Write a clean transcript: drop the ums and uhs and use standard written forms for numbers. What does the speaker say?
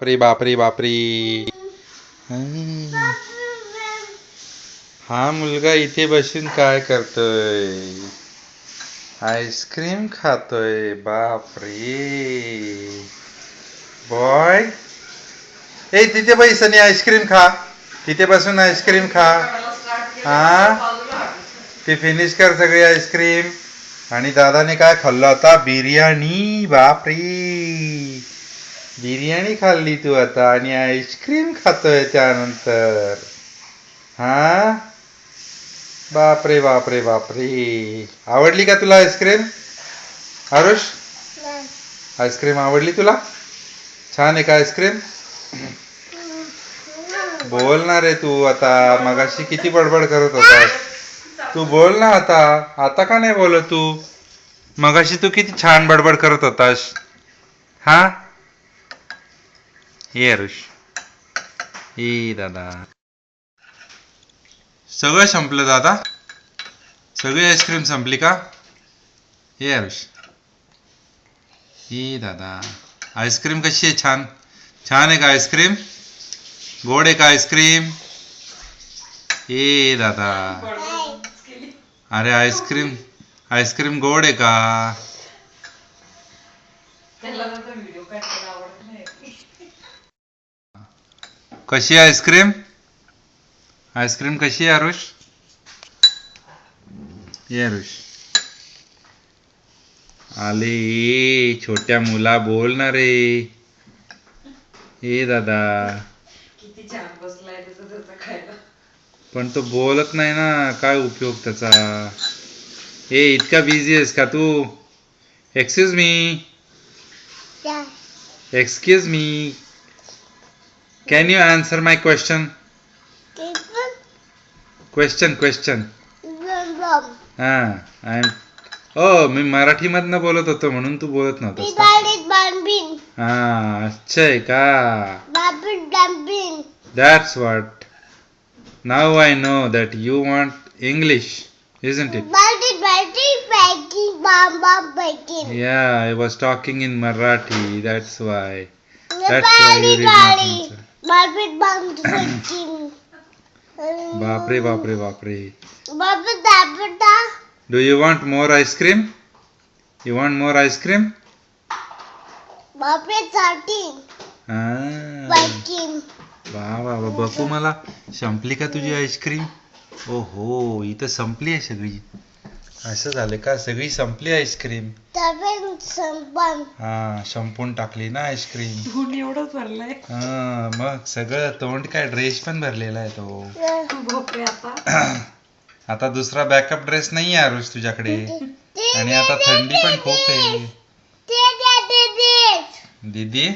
बापरे बापरे बापरे. हा मुलगा इथे बसून काय करतोय? आईस्क्रीम खातोय. बापरे बॉय. ए तिथे बैसनी आईस्क्रीम खा. तिथे बसून आईस्क्रीम खा. हा ते फिनिश कर सगळी आईस्क्रीम. आणि दादाने काय खाल्लं आता? बिर्याणी. बापरे बिर्याणी खाल्ली तू आता आणि आईस्क्रीम खातोय त्यानंतर. हा बापरे बापरे बापरे. आवडली का तुला आईस्क्रीम आरुष? आईस्क्रीम आवडली तुला? छान आहे का आईस्क्रीम? बोलणार आहे तू आता? मगाशी किती बडबड करत होतास तू? बोल ना आता. आता का नाही बोलत तू? मगाशी तू किती छान बडबड करत होतास. हा ये आरुष. ये दादा. सगळं संपलं दादा? सगळी आईस्क्रीम संपली का? ये आरुष. ये दादा. आईस्क्रीम कशी आहे? छान छान आहे का आईस्क्रीम? गोड आहे का आईस्क्रीम? ए दादा. अरे आईस्क्रीम आईस्क्रीम गोड आहे का? कशी आहे आईस्क्रीम? आईस्क्रीम कशी आहे आरुष? ये आरुष. आले छोट्या मुला. बोलणार रे. ए दादा. किती छान बसलाय त्याचा खायला. पण तो बोलत नाही ना. काय उपयोग त्याचा? ए इतका बिझी आहेस का तू? Excuse me. Excuse me. Can you answer my question? Question. हा आय मी मराठीमधनं बोलत होतो म्हणून तू बोलत नव्हतास का? हा अच्छा आहे का? That's what. Now I know that you want English, isn't it? Yeah, I was talking in Marathi. That's why. That's why you did not answer. Bapre, bapre, bapre. Do you want more ice cream? You want more ice cream? वा वा वा. बापू मला संपली का तुझी ice cream? ओहो इथं संपली आहे सगळी. असं झालं का? सगळी संपली आईस्क्रीम? हा संपून टाकली ना आईस्क्रीम. एवढंच भरलंय. हा मग सगळं तोंड काय ड्रेस पण भरलेला आहे तो. आता दुसरा बॅकअप ड्रेस नाही आहे आरुष तुझ्याकडे. आणि आता थंडी पण खूप आहे. दीदी